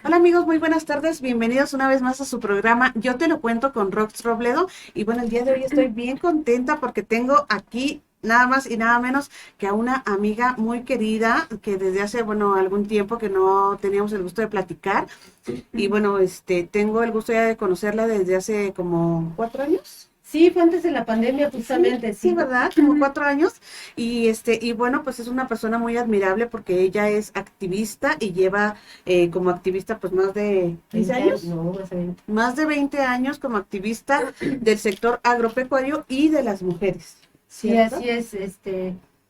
Hola amigos, muy buenas tardes. Bienvenidos una vez más a su programa Yo te lo cuento con Rox Robledo. Y bueno, el día de hoy estoy bien contenta porque tengo aquí nada más y nada menos que a una amiga muy querida que desde hace, bueno, algún tiempo que no teníamos el gusto de platicar. Y bueno, tengo el gusto ya de conocerla desde hace como 4 años. Sí, fue antes de la pandemia, Sí, justamente, sí, sí. ¿verdad? Como 4 años. Y bueno, pues es una persona muy admirable porque ella es activista y lleva como activista pues más de 15 20 años, años, no, más de 20. más de 20 años como activista del sector agropecuario y de las mujeres, Sí, ¿cierto? así es,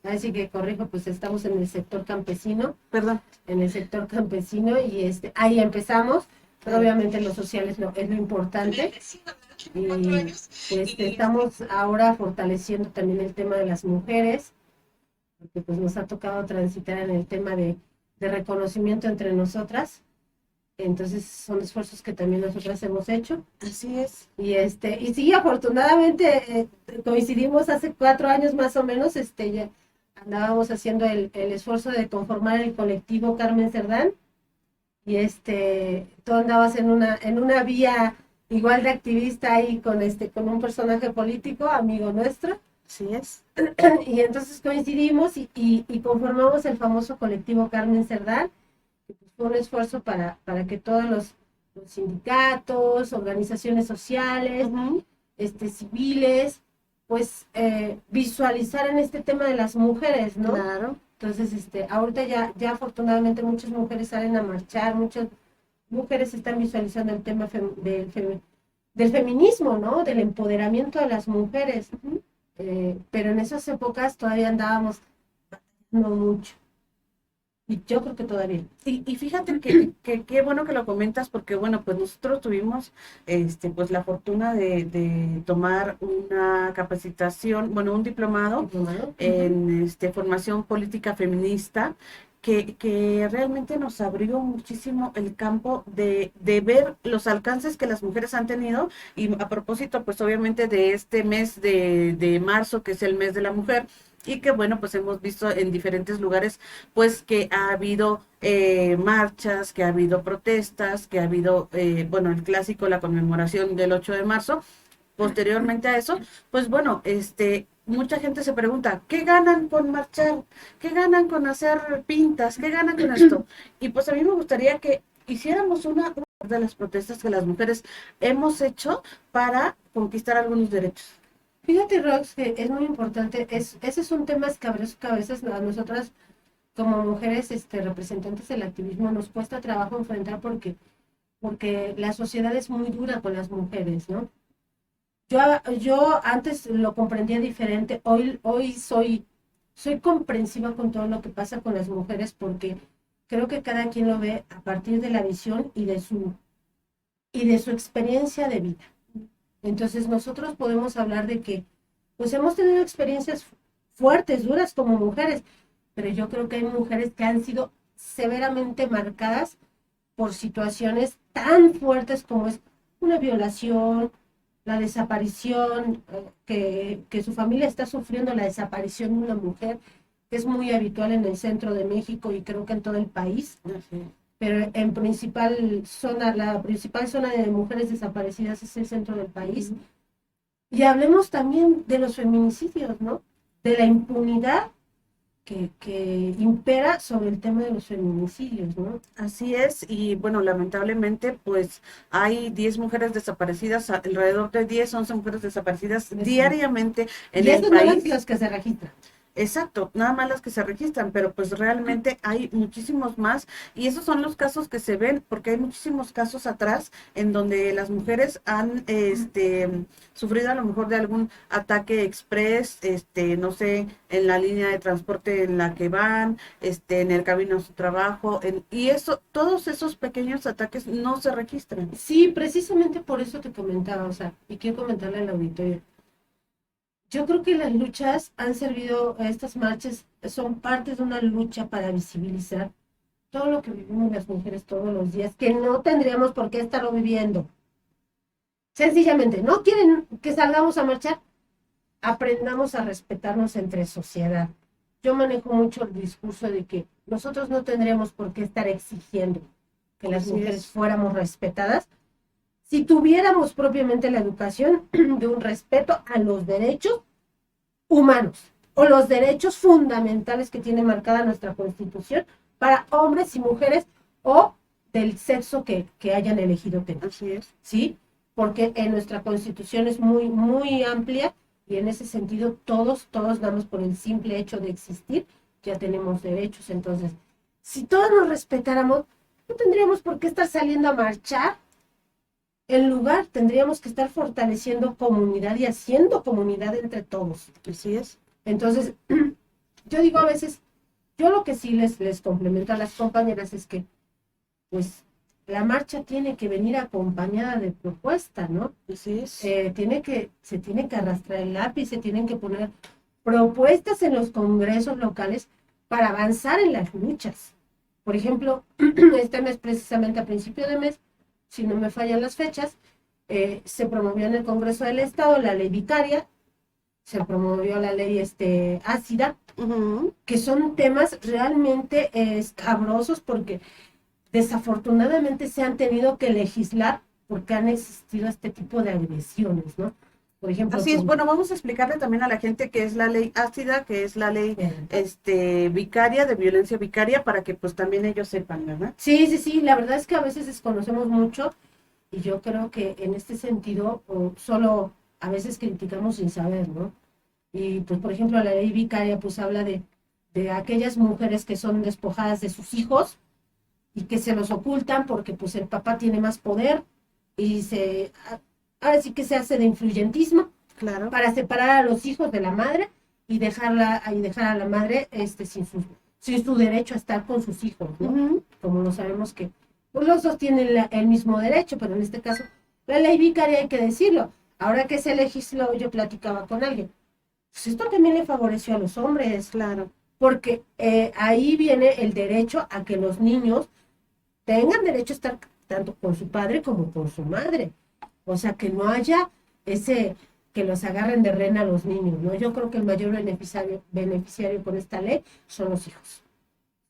así que corrijo, pues estamos Perdón. en el sector campesino y ahí empezamos, pero obviamente lo social es lo importante y estamos ahora fortaleciendo también el tema de las mujeres, porque pues nos ha tocado transitar en el tema de reconocimiento entre nosotras. Entonces son esfuerzos que también nosotras hemos hecho. Así es. Y sí, afortunadamente coincidimos hace 4 años más o menos, ya andábamos haciendo el esfuerzo de conformar el colectivo Carmen Cerdán, y tú andabas en una vía igual de activista ahí con un personaje político, amigo nuestro, Así es. y entonces coincidimos y conformamos el famoso colectivo Carmen Cerdán. Fue un esfuerzo para que todos los sindicatos, organizaciones sociales, Ujú. civiles, pues visualizaran este tema de las mujeres, ¿no? Claro. Entonces, ahorita ya afortunadamente muchas mujeres salen a marchar, muchas mujeres están visualizando el tema del feminismo, ¿no? Del empoderamiento de las mujeres. Ujú. Pero en esas épocas todavía andábamos no mucho. Y yo creo que todavía. Y fíjate que qué bueno que lo comentas porque bueno, pues nosotros tuvimos pues la fortuna de tomar una capacitación, bueno, un diplomado ¿No? en formación política feminista que realmente nos abrió muchísimo el campo de ver los alcances que las mujeres han tenido y a propósito pues obviamente de este mes de marzo que es el mes de la mujer y que bueno pues hemos visto en diferentes lugares pues que ha habido marchas, que ha habido protestas, que ha habido, bueno, el clásico, la conmemoración del 8 de marzo. Posteriormente a eso, pues bueno, mucha gente se pregunta, ¿qué ganan con marchar? ¿Qué ganan con hacer pintas? ¿Qué ganan con esto? Y pues a mí me gustaría que hiciéramos una de las protestas que las mujeres hemos hecho para conquistar algunos derechos. Fíjate, Rox, que es muy importante, ese es un tema escabroso que a veces a nosotras como mujeres representantes del activismo nos cuesta trabajo enfrentar porque la sociedad es muy dura con las mujeres, ¿no? Yo, yo antes lo comprendía diferente, hoy soy comprensiva con todo lo que pasa con las mujeres porque creo que cada quien lo ve a partir de la visión y de su experiencia de vida. Entonces nosotros podemos hablar de que pues hemos tenido experiencias fuertes, duras como mujeres, pero yo creo que hay mujeres que han sido severamente marcadas por situaciones tan fuertes como es una violación, la desaparición, que su familia está sufriendo la desaparición de una mujer, que es muy habitual en el centro de México y creo que en todo el país, Así pero en principal zona, la principal zona de mujeres desaparecidas es el centro del país. Y hablemos también de los feminicidios, ¿no? De la impunidad que impera sobre el tema de los feminicidios, ¿no? Así es, y bueno, lamentablemente, pues hay 10 mujeres desaparecidas, alrededor de 10, 11 mujeres desaparecidas Sí. diariamente en Y el esos no son país. los que se registran. Exacto, nada más las que se registran, pero pues realmente hay muchísimos más y esos son los casos que se ven porque hay muchísimos casos atrás en donde las mujeres han sufrido a lo mejor de algún ataque express, no sé, en la línea de transporte en la que van, en el camino a su trabajo, y eso, todos esos pequeños ataques no se registran. Sí, precisamente por eso te comentaba, o sea, y quiero comentarle al auditorio. Yo creo que las luchas han servido, estas marchas son parte de una lucha para visibilizar todo lo que vivimos las mujeres todos los días, que no tendríamos por qué estarlo viviendo. Sencillamente, ¿no quieren que salgamos a marchar? Aprendamos a respetarnos entre sociedad. Yo manejo mucho el discurso de que nosotros no tendríamos por qué estar exigiendo. que las Así mujeres es. fuéramos respetadas, si tuviéramos propiamente la educación de un respeto a los derechos humanos o los derechos fundamentales que tiene marcada nuestra Constitución para hombres y mujeres o del sexo que hayan elegido tener, Así es. ¿sí? Porque en nuestra Constitución es muy, muy amplia y en ese sentido todos damos por el simple hecho de existir, ya tenemos derechos. Entonces, si todos nos respetáramos, no tendríamos por qué estar saliendo a marchar. En lugar, tendríamos que estar fortaleciendo comunidad y haciendo comunidad entre todos. Así es. Entonces, yo digo a veces, yo lo que sí les complemento a las compañeras es que, pues, la marcha tiene que venir acompañada de propuesta, ¿no? Así es. Se tiene que arrastrar el lápiz, se tienen que poner propuestas en los congresos locales para avanzar en las luchas. Por ejemplo, este mes, precisamente a principio de mes, si no me fallan las fechas, se promovió en el Congreso del Estado la ley vicaria, se promovió la ley ácida, que son temas realmente escabrosos porque desafortunadamente se han tenido que legislar porque han existido este tipo de agresiones, ¿no? Por ejemplo, Así es. Bueno, vamos a explicarle también a la gente qué es la ley ácida, que es la ley vicaria, de violencia vicaria, para que pues también ellos sepan, ¿verdad? sí, la verdad es que a veces desconocemos mucho y yo creo que en este sentido solo a veces criticamos sin saber, ¿no? Y pues por ejemplo la ley vicaria pues habla de aquellas mujeres que son despojadas de sus hijos y que se los ocultan porque pues el papá tiene más poder y ahora sí que se hace de influyentismo Claro. para separar a los hijos de la madre y dejar a la madre sin su derecho a estar con sus hijos, ¿no? Como no sabemos que pues los dos tienen el mismo derecho, pero en este caso la ley vicaria hay que decirlo. Ahora que se legisló, yo platicaba con alguien, pues esto también le favoreció a los hombres, Claro. porque ahí viene el derecho a que los niños tengan derecho a estar tanto con su padre como con su madre. O sea, que no haya que los agarren de rena a los niños, ¿no? Yo creo que el mayor beneficiario con esta ley son los hijos,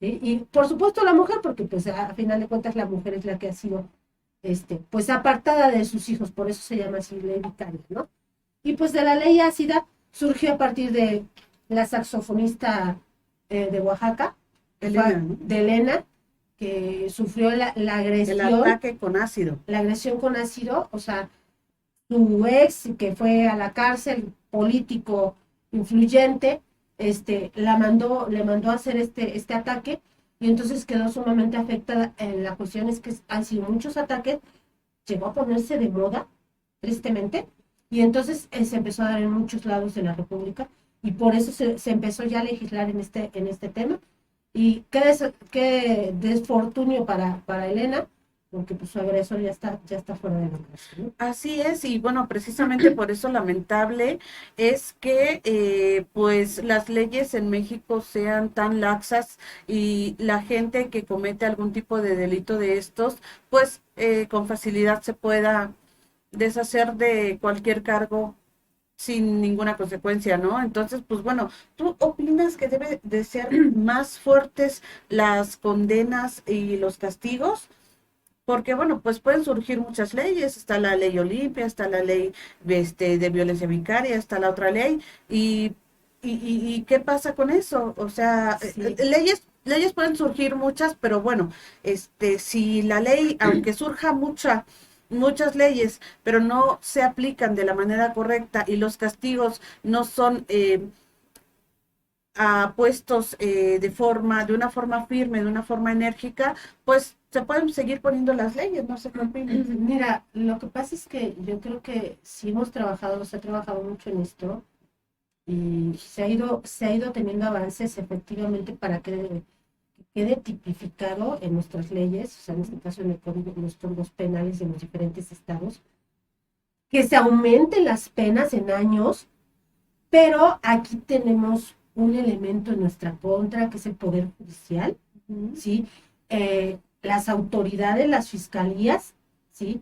¿sí? Y por supuesto la mujer, porque pues a final de cuentas la mujer es la que ha sido, pues apartada de sus hijos, por eso se llama así ley vicaria, ¿no? Y pues de la ley ácida surgió a partir de la saxofonista de Oaxaca, Elena, ¿no? de Elena, que sufrió la agresión. El ataque con ácido. La agresión con ácido, o sea, su ex, que fue a la cárcel, político influyente, le mandó a hacer este ataque, y entonces quedó sumamente afectada. La cuestión es que han sido muchos ataques, llegó a ponerse de moda, tristemente, y entonces se empezó a dar en muchos lados de la República, y por eso se empezó ya a legislar en este tema. Y qué desfortunio para Elena, porque pues su agresor ya está fuera de la cárcel, ¿no? Así es, y bueno, precisamente por eso lamentable es que pues las leyes en México sean tan laxas y la gente que comete algún tipo de delito de estos, pues con facilidad se pueda deshacer de cualquier cargo sin ninguna consecuencia, ¿no? Entonces, pues bueno, ¿tú opinas que debe de ser más fuertes las condenas y los castigos? Porque, bueno, pues pueden surgir muchas leyes, está la ley Olimpia, está la ley de violencia vicaria, está la otra ley, y ¿qué pasa con eso? O sea, Sí. leyes pueden surgir muchas, pero bueno, si la ley, aunque surja muchas leyes, pero no se aplican de la manera correcta y los castigos no son puestos de una forma firme, de una forma enérgica, pues se pueden seguir poniendo las leyes, no sé qué opinas. Mira, lo que pasa es que yo creo que sí se ha trabajado mucho en esto y se ha ido teniendo avances efectivamente para que quede tipificado en nuestras leyes, o sea, en este caso en los códigos penales de los diferentes estados, que se aumenten las penas en años, pero aquí tenemos un elemento en nuestra contra, que es el Poder Judicial, ¿sí? Las autoridades, las fiscalías, ¿sí?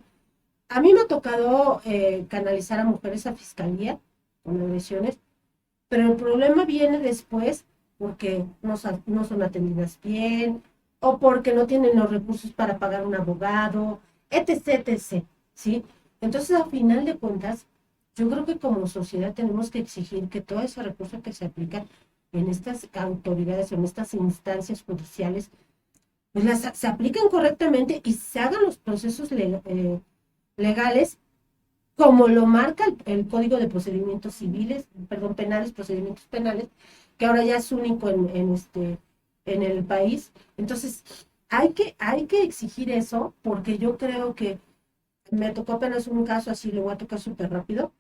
A mí me ha tocado canalizar a mujeres a fiscalía con agresiones, pero el problema viene después porque no son atendidas bien, o porque no tienen los recursos para pagar un abogado, etc., etc., ¿sí? Entonces, a final de cuentas, yo creo que como sociedad tenemos que exigir que todo ese recurso que se aplica en estas autoridades, en estas instancias judiciales, pues se apliquen correctamente y se hagan los procesos legales como lo marca el Código de Procedimientos Civiles, perdón, penales, procedimientos penales, que ahora ya es único en el país. Entonces, hay que exigir eso, porque yo creo que me tocó apenas un caso, así lo voy a tocar súper rápido,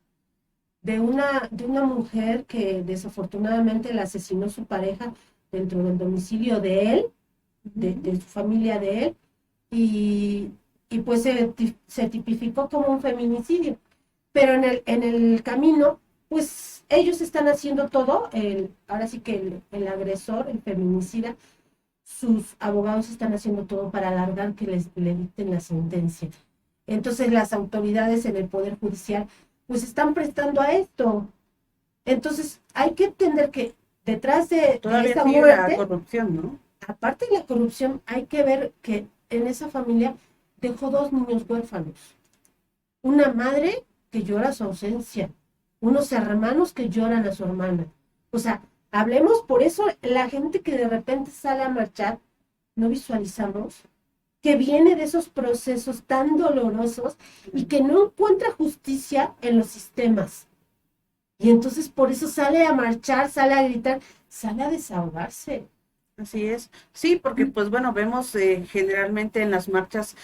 de una mujer que desafortunadamente la asesinó su pareja dentro del domicilio de él, de su familia de él, y, y pues se tipificó como un feminicidio. Pero en el camino, pues ellos están haciendo todo, ahora sí que el agresor, el feminicida, sus abogados están haciendo todo para alargar que le dicten la sentencia. Entonces las autoridades en el Poder Judicial pues están prestando a esto. Entonces hay que entender que detrás de Todavía esa sigue la muerte, corrupción, ¿no? aparte de la corrupción, hay que ver que en esa familia dejó dos niños huérfanos. Una madre que llora su ausencia, unos hermanos que lloran a su hermana. O sea, hablemos, por eso la gente que de repente sale a marchar, no visualizamos que viene de esos procesos tan dolorosos y que no encuentra justicia en los sistemas. Y entonces por eso sale a marchar, sale a gritar, sale a desahogarse. Así es. Sí, porque pues bueno, vemos generalmente en las marchas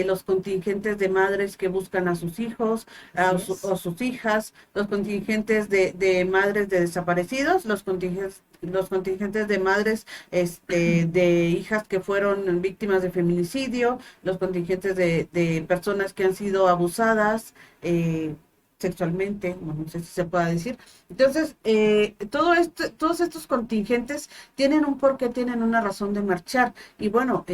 los contingentes de madres que buscan a sus hijos Así es. o sus hijas, los contingentes de madres de desaparecidos, los contingentes de madres de hijas que fueron víctimas de feminicidio, los contingentes de personas que han sido abusadas. Sexualmente, no sé si se pueda decir. Entonces, todos estos contingentes tienen un porqué, tienen una razón de marchar. Y bueno,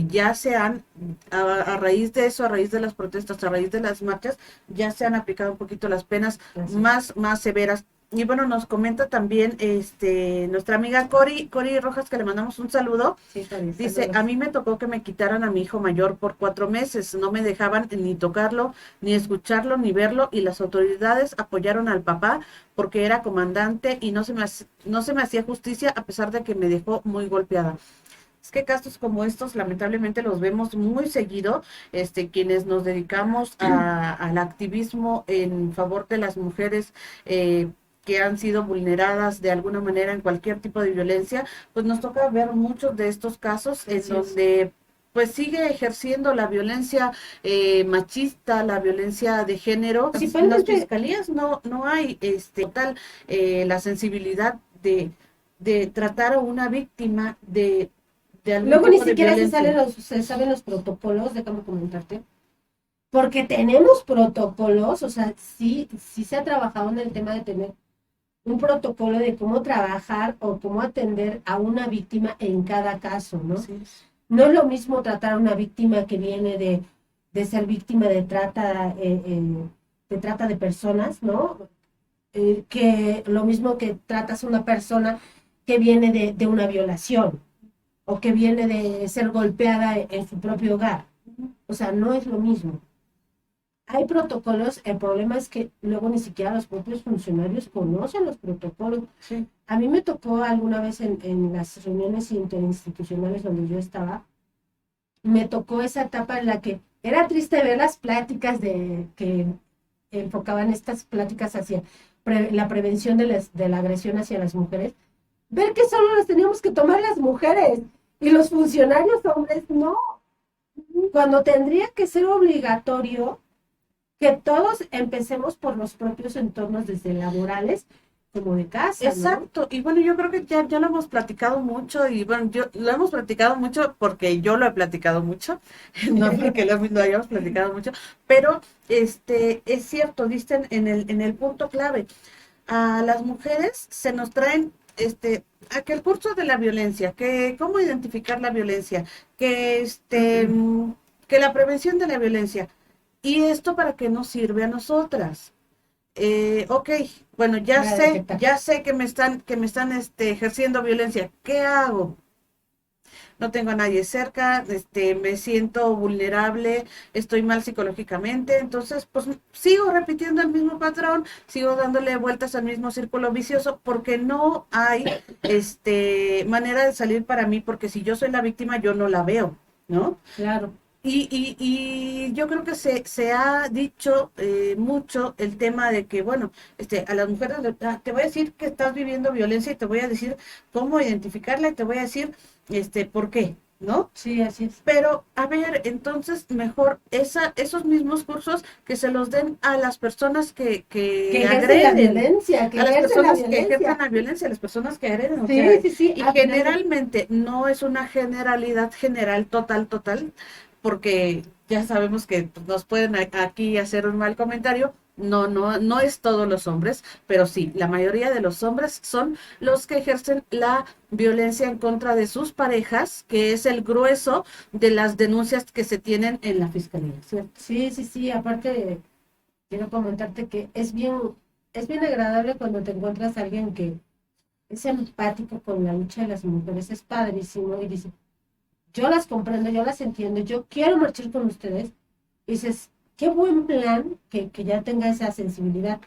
ya se han, a raíz de eso, a raíz de las protestas, a raíz de las marchas, ya se han aplicado un poquito las penas Así es. más severas. Y bueno, nos comenta también nuestra amiga Cori Rojas, que le mandamos un saludo. Sí, Fabi, Dice, a saludos. mí me tocó que me quitaran a mi hijo mayor por 4 meses, no me dejaban ni tocarlo, ni escucharlo, ni verlo, y las autoridades apoyaron al papá porque era comandante y no se me hacía justicia a pesar de que me dejó muy golpeada. Es que casos como estos lamentablemente los vemos muy seguido, quienes nos dedicamos al activismo en favor de las mujeres que han sido vulneradas de alguna manera en cualquier tipo de violencia, pues nos toca ver muchos de estos casos en Así es. donde pues sigue ejerciendo la violencia machista, la violencia de género. En las Principalmente, fiscalías no hay tal la sensibilidad de tratar a una víctima de algún luego ni tipo de siquiera violencia. se saben los protocolos, déjame comentarte, porque tenemos protocolos, o sea, sí se ha trabajado en el tema de tener un protocolo de cómo trabajar o cómo atender a una víctima en cada caso, ¿no? Así es. No es lo mismo tratar a una víctima que viene de ser víctima de trata de personas, ¿no? Que lo mismo que tratas a una persona que viene de una violación o que viene de ser golpeada en su propio hogar. O sea, no es lo mismo. Hay protocolos, el problema es que luego ni siquiera los propios funcionarios conocen los protocolos. Sí. A mí me tocó alguna vez en las reuniones interinstitucionales donde yo estaba, me tocó esa etapa en la que era triste ver las pláticas que enfocaban estas pláticas hacia la prevención de la agresión hacia las mujeres, ver que solo las teníamos que tomar las mujeres y los funcionarios hombres no, cuando tendría que ser obligatorio que todos empecemos por los propios entornos desde laborales como de casa, ¿no? Exacto, y bueno, yo creo que ya lo hemos platicado mucho y bueno, yo lo hemos platicado mucho porque yo lo he platicado mucho, no porque lo hayamos platicado mucho, pero es cierto, dicen en el punto clave, a las mujeres se nos traen a que el curso de la violencia, que cómo identificar la violencia, que que la prevención de la violencia, y esto para qué nos sirve a nosotras. Ok, bueno, Para detectar. ya sé que me están ejerciendo violencia. ¿Qué hago? no tengo a nadie cerca, me siento vulnerable, estoy mal psicológicamente, entonces pues sigo repitiendo el mismo patrón, sigo dándole vueltas al mismo círculo vicioso porque no hay manera de salir para mí, porque si yo soy la víctima yo no la veo, ¿no? Claro. Y yo creo que se ha dicho mucho el tema de que, bueno, a las mujeres te voy a decir que estás viviendo violencia y te voy a decir cómo identificarla y te voy a decir por qué, ¿no? Sí, así es. Pero, a ver, entonces mejor esos mismos cursos que se los den a las personas Que que ejercen la agreden, violencia, que a las ejercen la personas que ejercen violencia. la violencia, a las personas que agreden, o Sí, sea, sí, sí, y al final, generalmente no es una generalidad general, total, porque ya sabemos que pues, nos pueden aquí hacer un mal comentario. No es todos los hombres, pero sí, la mayoría de los hombres son los que ejercen la violencia en contra de sus parejas, que es el grueso de las denuncias que se tienen en la fiscalía, ¿cierto? sí, sí, sí, aparte quiero comentarte que es bien agradable cuando te encuentras a alguien que es empático con la lucha de las mujeres, es padrísimo y dice, yo las comprendo, yo las entiendo, yo quiero marchar con ustedes. Y dices, qué buen plan que ya tenga esa sensibilidad.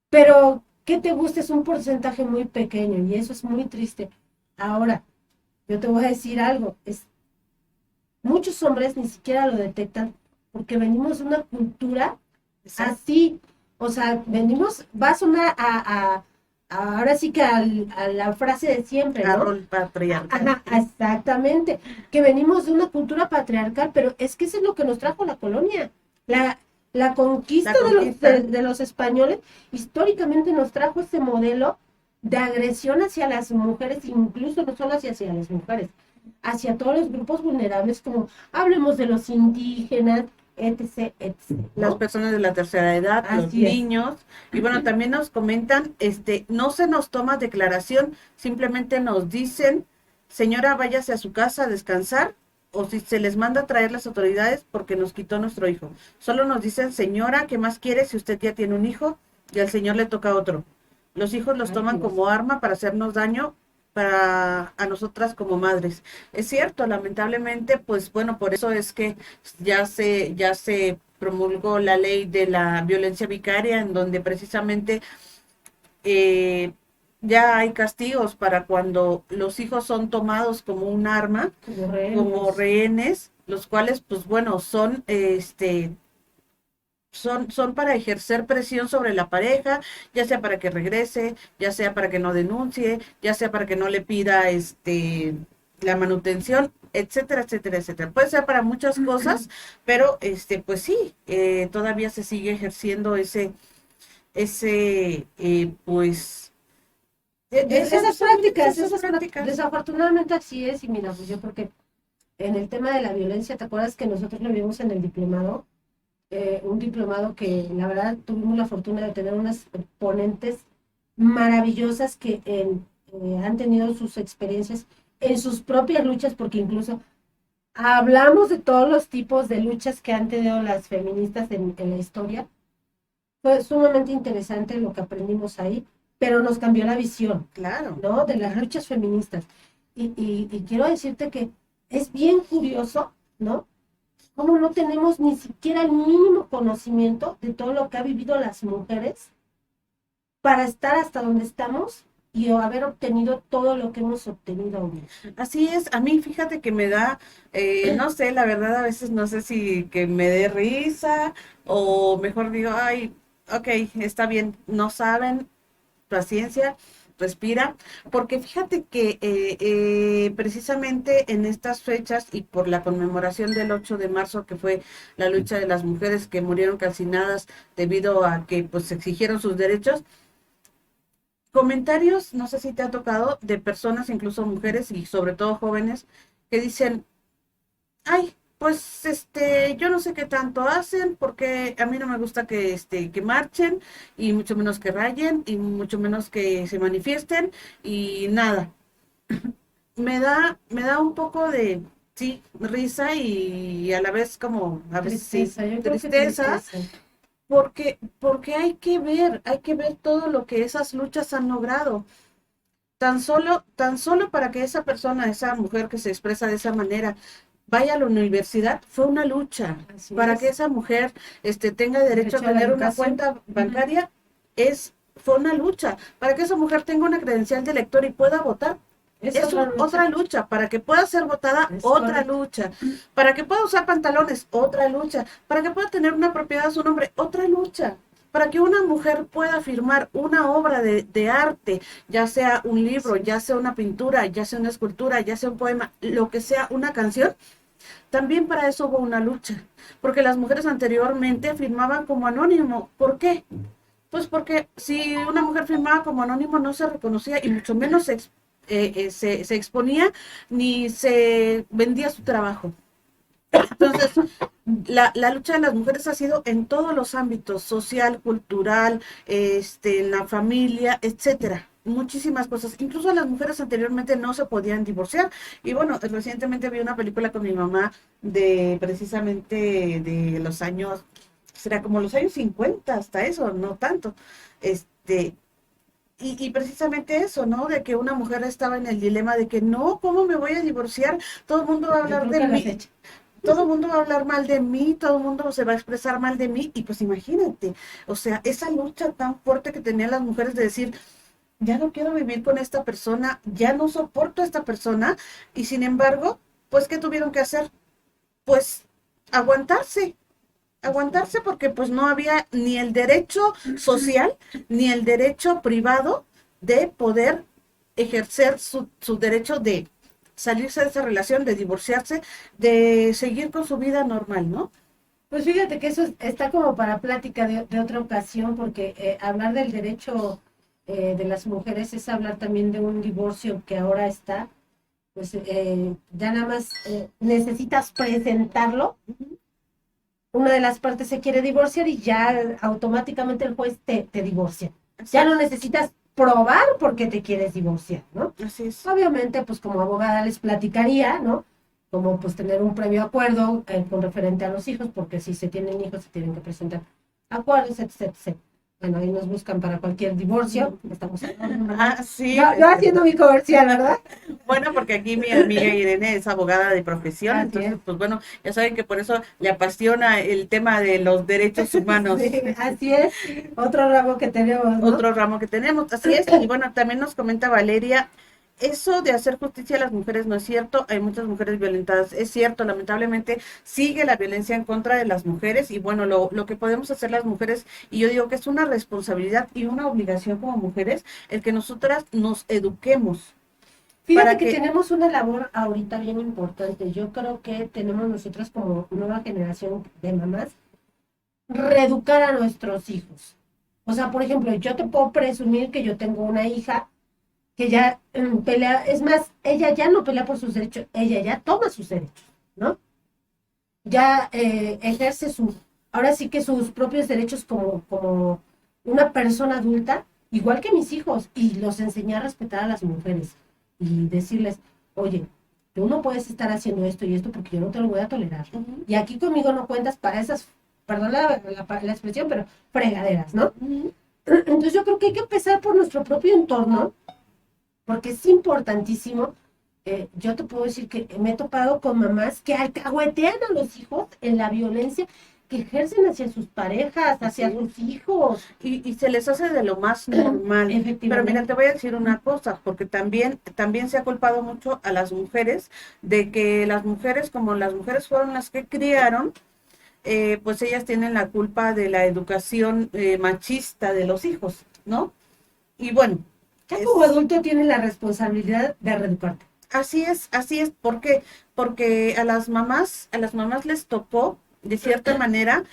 Pero que te guste es un porcentaje muy pequeño y eso es muy triste. Ahora, yo te voy a decir algo, muchos hombres ni siquiera lo detectan porque venimos de una cultura Exacto. así, o sea, venimos, va a sonar ahora sí que a la frase de siempre, A ¿no? rol patriarcal. Ajá, exactamente, que venimos de una cultura patriarcal, pero es que eso es lo que nos trajo la colonia. La, la La conquista conquista. de los españoles históricamente nos trajo ese modelo de agresión hacia las mujeres, incluso no solo hacia las mujeres, hacia todos los grupos vulnerables, como hablemos de los indígenas, etc., etc., Las ¿no? personas de la tercera edad, los Así es. niños, y bueno, también nos comentan, no se nos toma declaración, simplemente nos dicen, señora, váyase a su casa a descansar, o si se les manda a traer las autoridades porque nos quitó nuestro hijo. Solo nos dicen, señora, ¿qué más quiere si usted ya tiene un hijo y al señor le toca otro? Los hijos los Ay, toman Dios. como arma para hacernos daño para a nosotras como madres. Es cierto, lamentablemente, pues bueno, por eso es que ya se promulgó la ley de la violencia vicaria, en donde precisamente eh, ya hay castigos para cuando los hijos son tomados como un arma, Como como rehenes. rehenes, los cuales, pues bueno, son para ejercer presión sobre la pareja, ya sea para que regrese, ya sea para que no denuncie, ya sea para que no le pida la manutención, etcétera, etcétera, etcétera. Puede ser para muchas cosas, pero pues sí, todavía se sigue ejerciendo pues esas prácticas. Desafortunadamente así es, y mira, pues yo creo que en el tema de la violencia, ¿te acuerdas que nosotros lo vimos en el diplomado? Un diplomado que la verdad tuvimos la fortuna de tener unas ponentes maravillosas que han tenido sus experiencias en sus propias luchas, porque incluso hablamos de todos los tipos de luchas que han tenido las feministas en la historia. Fue sumamente interesante lo que aprendimos ahí, pero nos cambió la visión, Claro, ¿no? De las claro. luchas feministas. Y quiero decirte que es bien curioso, ¿no? Cómo no tenemos ni siquiera el mínimo conocimiento de todo lo que han vivido las mujeres para estar hasta donde estamos y haber obtenido todo lo que hemos obtenido hoy. Así es, a mí fíjate que me da, no sé, la verdad a veces no sé si que me dé risa o mejor digo, ay, ok, está bien, no saben, paciencia, respira, porque fíjate que precisamente en estas fechas y por la conmemoración del 8 de marzo, que fue la lucha de las mujeres que murieron calcinadas debido a que pues exigieron sus derechos, comentarios, no sé si te ha tocado, de personas, incluso mujeres y sobre todo jóvenes, que dicen, ay, pues yo no sé qué tanto hacen, porque a mí no me gusta que marchen, y mucho menos que rayen, y mucho menos que se manifiesten, y nada. Me da un poco de, sí, risa y a la vez como, a veces sí, Tristeza, yo creo que tristeza, tristeza. porque hay que ver todo lo que esas luchas han logrado. tan solo para que esa persona, esa mujer que se expresa de esa manera, vaya a la universidad, fue una lucha. Así Para que es. esa mujer tenga derecho a Derecho a la tener una educación. cuenta Ujú. bancaria, fue una lucha. Para que esa mujer tenga una credencial de lector y pueda votar, Es es otra lucha. otra lucha. Para que pueda ser votada, Es otra correcto. lucha. Para que pueda usar pantalones, otra lucha. Para que pueda tener una propiedad a su nombre, otra lucha. Para que una mujer pueda firmar una obra de arte, ya sea un libro, Así ya es. sea una pintura, ya sea una escultura, ya sea un poema, lo que sea, una canción, también para eso hubo una lucha. Porque las mujeres anteriormente firmaban como anónimo. ¿Por qué? Pues porque si una mujer firmaba como anónimo no se reconocía y mucho menos se exponía ni se vendía su trabajo. Entonces, la lucha de las mujeres ha sido en todos los ámbitos, social, cultural, en la familia, etcétera. Muchísimas cosas. Incluso las mujeres anteriormente no se podían divorciar. Y bueno, recientemente vi una película con mi mamá de precisamente de los años, será como los años 50 hasta eso, no tanto. Este, y precisamente eso, ¿no? De que una mujer estaba en el dilema de que no, ¿cómo me voy a divorciar? Todo el mundo va a Yo hablar creo de que lo has mí, hecho. todo el mundo va a hablar mal de mí, todo el mundo se va a expresar mal de mí, y pues imagínate, o sea, esa lucha tan fuerte que tenían las mujeres de decir, ya no quiero vivir con esta persona, ya no soporto a esta persona, y sin embargo, pues, ¿qué tuvieron que hacer? Pues aguantarse, aguantarse porque pues no había ni el derecho social ni el derecho privado de poder ejercer su derecho de salirse de esa relación, de divorciarse, de seguir con su vida normal, ¿no? Pues fíjate que eso está como para plática de otra ocasión, porque hablar del derecho de las mujeres es hablar también de un divorcio que ahora está, pues ya nada más necesitas presentarlo, una de las partes se quiere divorciar y ya automáticamente el juez te divorcia. Ya no Exacto, necesitas probar por qué te quieres divorciar, ¿no? así es. Obviamente, pues como abogada les platicaría, ¿no? Como pues tener un previo acuerdo con referente a los hijos, porque si se tienen hijos se tienen que presentar acuerdos, etc, etc. Bueno, ahí nos buscan para cualquier divorcio, estamos Ah, sí, yo haciendo mi comercial, ¿verdad? bueno, porque aquí mi amiga Irene es abogada de profesión, Así es. entonces, pues bueno, ya saben que por eso le apasiona el tema de los derechos humanos. Sí, así es, otro ramo que tenemos, ¿no? Otro ramo que tenemos. Así es, y bueno, también nos comenta Valeria, eso de hacer justicia a las mujeres no es cierto, hay muchas mujeres violentadas, es cierto, lamentablemente sigue la violencia en contra de las mujeres y bueno, lo que podemos hacer las mujeres, y yo digo que es una responsabilidad y una obligación como mujeres, el que nosotras nos eduquemos Fíjate para que que, tenemos una labor ahorita bien importante. Yo creo que tenemos nosotras como nueva generación de mamás reeducar a nuestros hijos. O sea, por ejemplo, yo te puedo presumir que yo tengo una hija que ya pelea, es más, ella ya no pelea por sus derechos, ella ya toma sus derechos, ¿no? Ya ejerce ahora sí que sus propios derechos como una persona adulta, igual que mis hijos, y los enseñé a respetar a las mujeres y decirles, oye, tú no puedes estar haciendo esto y esto porque yo no te lo voy a tolerar. ujú, Y aquí conmigo no cuentas para esas, perdón la expresión, pero fregaderas, ¿no? ujú. Entonces yo creo que hay que empezar por nuestro propio entorno, porque es importantísimo. Yo te puedo decir que me he topado con mamás que alcahuetean a los hijos en la violencia que ejercen hacia sus parejas, hacia Así sus hijos. y se les hace de lo más normal. Pero mira, te Efectivamente. voy a decir una cosa, porque también se ha culpado mucho a las mujeres de que las mujeres, como las mujeres fueron las que criaron, pues ellas tienen la culpa de la educación machista de los hijos, ¿no? Y bueno, Ya como es, adulto tienes la responsabilidad de reeducarte. así es, ¿por qué? Porque a las mamás les tocó, de cierta manera,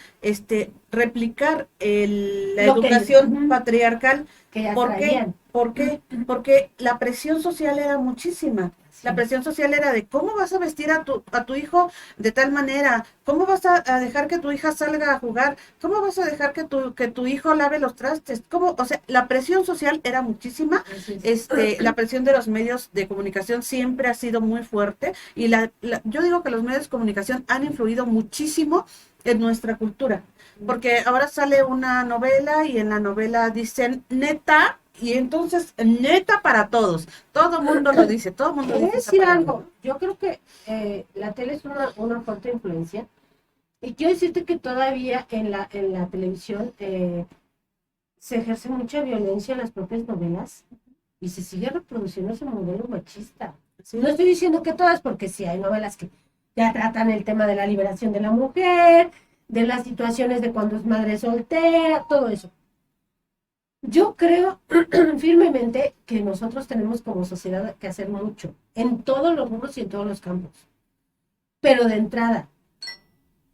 replicar la Lo que, educación patriarcal. que ya ¿Por qué? traían. ¿Por qué? Porque la presión social era muchísima. Así La es. presión social era de cómo vas a vestir a tu hijo de tal manera, cómo vas a dejar que tu hija salga a jugar, cómo vas a dejar que tu hijo lave los trastes, cómo, o sea, la presión social era muchísima. Así es. La presión de los medios de comunicación siempre ha sido muy fuerte y yo digo que los medios de comunicación han influido muchísimo en nuestra cultura, porque ahora sale una novela y en la novela dicen neta Y entonces, neta para todos, todo el mundo lo dice, todo el mundo Voy a dice esa decir palabra. algo, yo creo que la tele es una fuerte influencia y quiero decirte que todavía en la televisión se ejerce mucha violencia en las propias novelas y se sigue reproduciendo ese modelo machista. Así No es. estoy diciendo que todas, porque sí hay novelas que ya tratan el tema de la liberación de la mujer, de las situaciones de cuando es madre soltera, todo eso. Yo creo firmemente que nosotros tenemos como sociedad que hacer mucho, en todos los rubros y en todos los campos. Pero de entrada,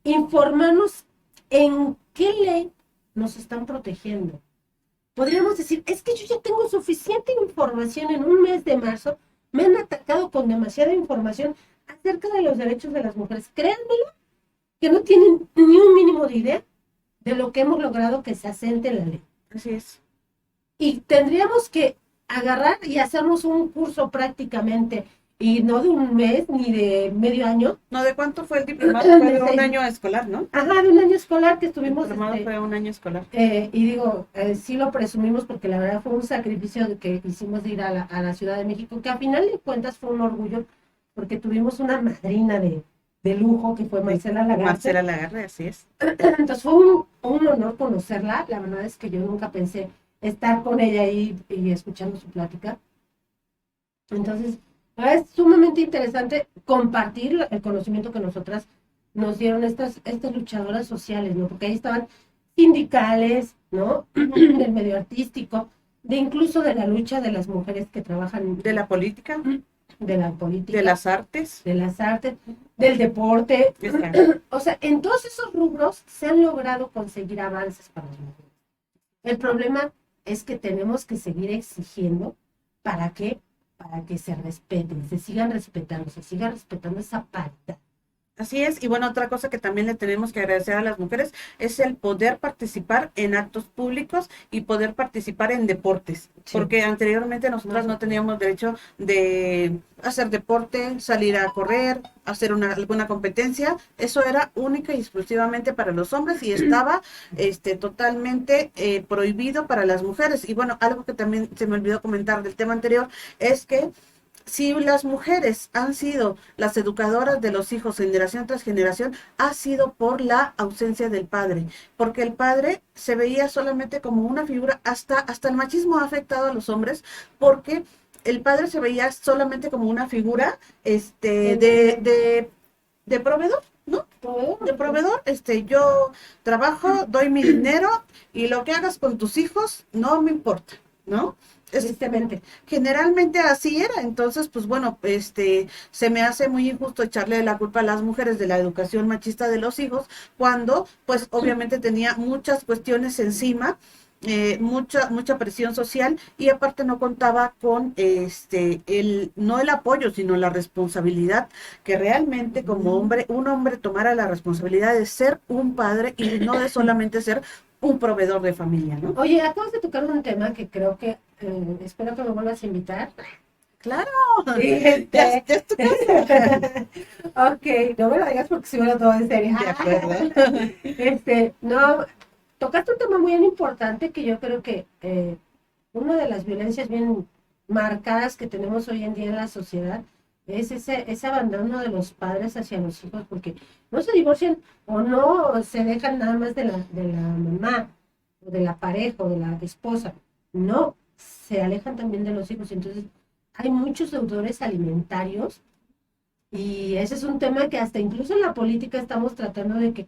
informarnos en qué ley nos están protegiendo. Podríamos decir, es que yo ya tengo suficiente información en un mes de marzo, me han atacado con demasiada información acerca de los derechos de las mujeres. Créanmelo, que no tienen ni un mínimo de idea de lo que hemos logrado que se asente en la ley. Así es. Y tendríamos que agarrar y hacernos un curso prácticamente, y no de un mes ni de medio año, No, ¿de cuánto fue el diplomado? Fue de de un 6, año escolar, ¿no? ajá, de un año escolar que El estuvimos, diplomado fue un año escolar. y digo, sí lo presumimos porque la verdad fue un sacrificio que hicimos de ir a la Ciudad de México, que a final de cuentas fue un orgullo, porque tuvimos una madrina de lujo que fue Marcela Lagarde. Marcela Lagarde, así es. Entonces fue un honor conocerla. La verdad es que yo nunca pensé estar con ella ahí y escuchando su plática. Entonces, es sumamente interesante compartir el conocimiento que nosotras nos dieron estas luchadoras sociales, ¿no? Porque ahí estaban sindicales, ¿no? Del medio artístico, de incluso de la lucha de las mujeres que trabajan De la política, de la política, de las artes. de las artes, del deporte. Exacto. O sea, en todos esos rubros se han logrado conseguir avances para las mujeres. El problema es que tenemos que seguir exigiendo para que se respeten, se sigan respetando, se siga respetando esa paridad. Así es, y bueno, otra cosa que también le tenemos que agradecer a las mujeres es el poder participar en actos públicos y poder participar en deportes, Sí. porque anteriormente nosotras no teníamos derecho de hacer deporte, salir a correr, hacer alguna competencia, eso era única y exclusivamente para los hombres y estaba totalmente prohibido para las mujeres. Y bueno, algo que también se me olvidó comentar del tema anterior es que si las mujeres han sido las educadoras de los hijos generación tras generación, ha sido por la ausencia del padre, porque el padre se veía solamente como una figura, hasta el machismo ha afectado a los hombres, porque el padre se veía solamente como una figura de proveedor, ¿no? De proveedor, yo trabajo, doy mi dinero y lo que hagas con tus hijos no me importa, ¿no? Tristemente. Generalmente así era, entonces pues bueno, se me hace muy injusto echarle la culpa a las mujeres de la educación machista de los hijos, cuando pues obviamente tenía muchas cuestiones encima, mucha presión social y aparte no contaba con no el apoyo, sino la responsabilidad que realmente como hombre, un hombre tomara la responsabilidad de ser un padre y no de solamente ser un proveedor de familia, ¿no? Oye, acabas de tocar un tema que creo que espero que me vuelvas a invitar. Claro, Sí, ya es tu casa. Ok, no me lo digas porque si me lo tomo en serio. De acuerdo. No, tocaste un tema muy importante que yo creo que una de las violencias bien marcadas que tenemos hoy en día en la sociedad es ese abandono de los padres hacia los hijos, porque no se divorcian o no se dejan nada más de la mamá o de la pareja o de la esposa, no, se alejan también de los hijos. Entonces, hay muchos deudores alimentarios y ese es un tema que hasta incluso en la política estamos tratando de que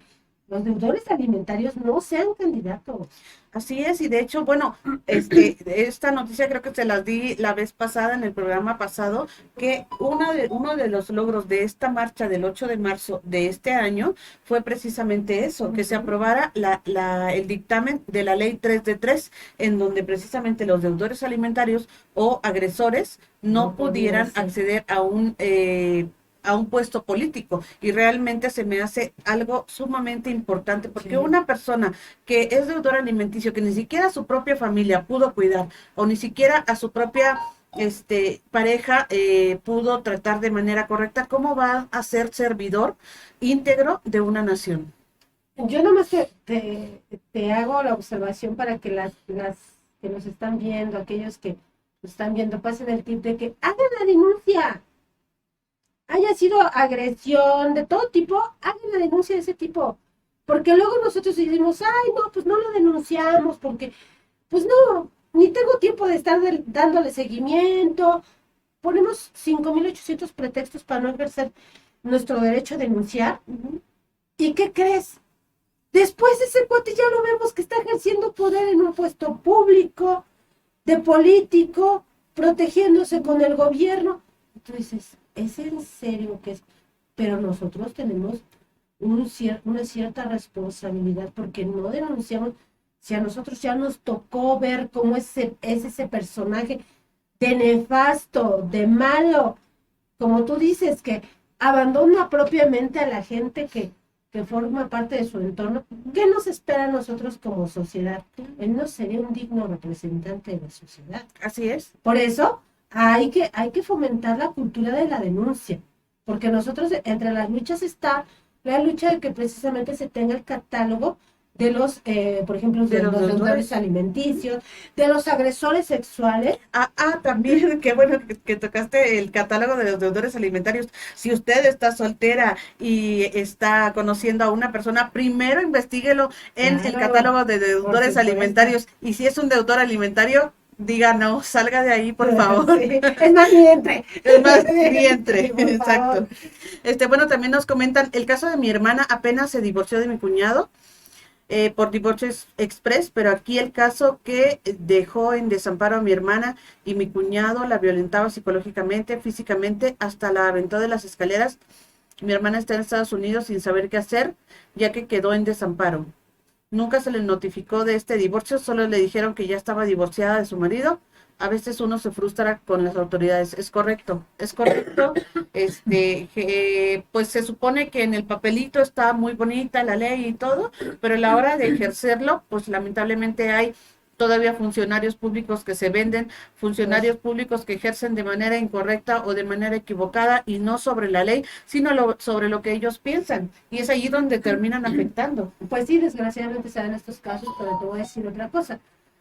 los deudores alimentarios no sean candidatos. Así es, y de hecho, bueno, esta noticia creo que se las di la vez pasada en el programa pasado, que uno de los logros de esta marcha del 8 de marzo de este año fue precisamente eso, que se aprobara el dictamen de la ley 3 de 3, en donde precisamente los deudores alimentarios o agresores no pudieran acceder a un puesto político y realmente se me hace algo sumamente importante porque Sí. una persona que es deudor alimenticio, que ni siquiera a su propia familia pudo cuidar o ni siquiera a su propia pareja pudo tratar de manera correcta, ¿cómo va a ser servidor íntegro de una nación? Yo nomás te hago la observación para que las que nos están viendo, aquellos que nos están viendo, pasen el tip de que hagan la denuncia. Haya sido agresión de todo tipo, hagan la denuncia de ese tipo. Porque luego nosotros decimos, ay, no, pues no lo denunciamos, porque, pues no, ni tengo tiempo de estar dándole seguimiento. Ponemos 5.800 pretextos para no ejercer nuestro derecho a denunciar. ¿Y qué crees? Después ese cuate ya lo vemos que está ejerciendo poder en un puesto público, de político, protegiéndose con el gobierno. Entonces, ¿es en serio que es? Pero nosotros tenemos una cierta responsabilidad porque no denunciamos. Si a nosotros ya nos tocó ver cómo es ese personaje de nefasto, de malo, como tú dices, que abandona propiamente a la gente que forma parte de su entorno, ¿qué nos espera a nosotros como sociedad? Él no sería un digno representante de la sociedad. Así es. Por eso hay que fomentar la cultura de la denuncia, porque nosotros, entre las luchas está la lucha de que precisamente se tenga el catálogo de los, por ejemplo, de los deudores alimenticios, de los agresores sexuales. También, qué bueno que tocaste el catálogo de los deudores alimentarios. Si usted está soltera y está conociendo a una persona, primero investíguelo en el catálogo de deudores alimentarios. Y si es un deudor alimentario, diga no, salga de ahí, por favor. Sí, es más vientre. Es más vientre, exacto. Bueno, también nos comentan, el caso de mi hermana apenas se divorció de mi cuñado. Por divorcio express, pero aquí el caso que dejó en desamparo a mi hermana y mi cuñado la violentaba psicológicamente, físicamente, hasta la aventó de las escaleras. Mi hermana está en Estados Unidos sin saber qué hacer, ya que quedó en desamparo. Nunca se le notificó de este divorcio, solo le dijeron que ya estaba divorciada de su marido. A veces uno se frustra con las autoridades. Es correcto, es correcto. Pues se supone que en el papelito está muy bonita la ley y todo, pero a la hora de ejercerlo, pues lamentablemente hay todavía funcionarios públicos que se venden, funcionarios públicos que ejercen de manera incorrecta o de manera equivocada y no sobre la ley, sino sobre lo que ellos piensan. Y es allí donde terminan afectando. Pues sí, desgraciadamente se dan estos casos, pero te voy a decir otra cosa.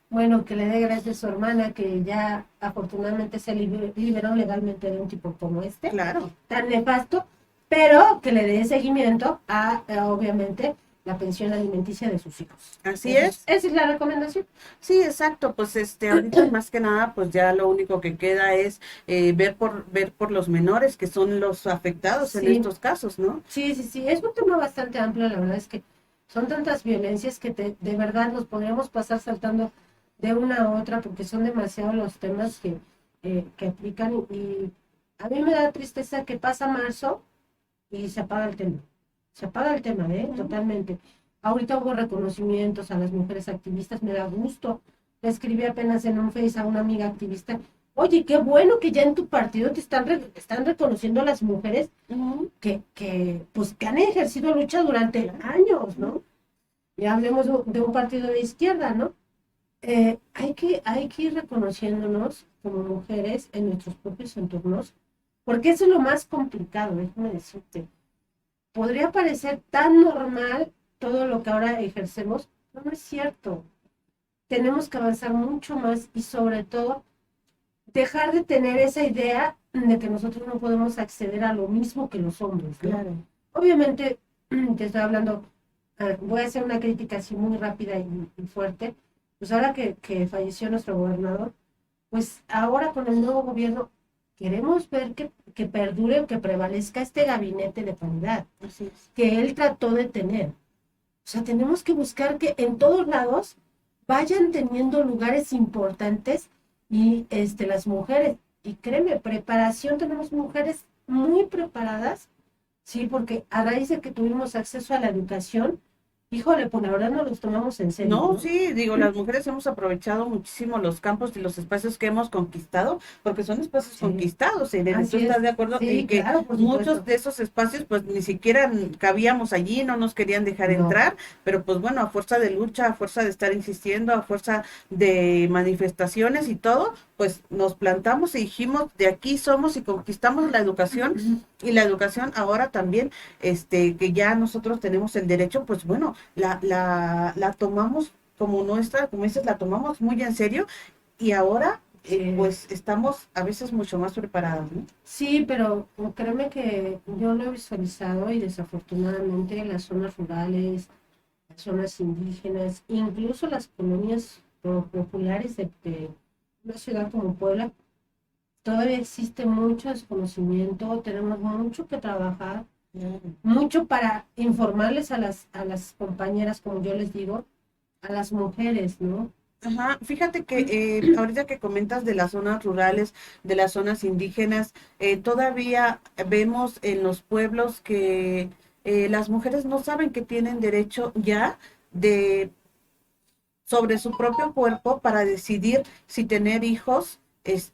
Bueno, que le dé gracias a su hermana, que ya afortunadamente se liberó legalmente de un tipo como este, claro, tan nefasto, pero que le dé seguimiento a obviamente, la pensión alimenticia de sus hijos. Así es. Esa es la recomendación. Sí, exacto. Pues ahorita más que nada, pues ya lo único que queda es ver por los menores, que son los afectados en estos casos, ¿no? Sí, es un tema bastante amplio, la verdad es que son tantas violencias que de verdad nos podríamos pasar saltando de una a otra porque son demasiados los temas que aplican y a mí me da tristeza que pasa marzo y se apaga el tema. Se apaga el tema, totalmente. Ahorita hubo reconocimientos a las mujeres activistas, me da gusto. Le escribí apenas en un Face a una amiga activista, oye, qué bueno que ya en tu partido te están reconociendo a las mujeres pues, que han ejercido lucha durante años, ¿no? Y hablemos de un partido de izquierda, ¿no? Hay que ir reconociéndonos como mujeres en nuestros propios entornos, porque eso es lo más complicado, déjame decirte. Podría parecer tan normal todo lo que ahora ejercemos, pero no es cierto. Tenemos que avanzar mucho más y sobre todo dejar de tener esa idea de que nosotros no podemos acceder a lo mismo que los hombres, ¿no? Claro. Obviamente, te estoy hablando, voy a hacer una crítica así muy rápida y fuerte. Pues ahora que falleció nuestro gobernador, pues ahora con el nuevo gobierno queremos ver que perdure o que prevalezca este gabinete de paridad que él trató de tener. O sea, tenemos que buscar que en todos lados vayan teniendo lugares importantes y las mujeres, y créeme, preparación, tenemos mujeres muy preparadas, sí, porque a raíz de que tuvimos acceso a la educación, híjole, pues la verdad no los tomamos en serio. No, sí, digo, las mujeres hemos aprovechado muchísimo los campos y los espacios que hemos conquistado, porque son espacios conquistados, Irene, ¿tú estás de acuerdo? Sí, y que claro, muchos de esos espacios, pues ni siquiera cabíamos allí, no nos querían dejar entrar, pero pues bueno, a fuerza de lucha, a fuerza de estar insistiendo, a fuerza de manifestaciones y todo, pues nos plantamos y dijimos, de aquí somos y conquistamos la educación, y la educación ahora también, que ya nosotros tenemos el derecho, pues bueno, la tomamos como nuestra, como dices, la tomamos muy en serio y ahora Sí. pues estamos a veces mucho más preparadas, ¿no? Sí, pero créeme que yo lo he visualizado y desafortunadamente las zonas rurales, las zonas indígenas, incluso las colonias populares de una ciudad como Puebla, todavía existe mucho desconocimiento, tenemos mucho que trabajar, mucho para informarles a las compañeras, como yo les digo, a las mujeres, ¿no? Ajá, fíjate que ahorita que comentas de las zonas rurales, de las zonas indígenas, todavía vemos en los pueblos que las mujeres no saben que tienen derecho ya de sobre su propio cuerpo para decidir si tener hijos,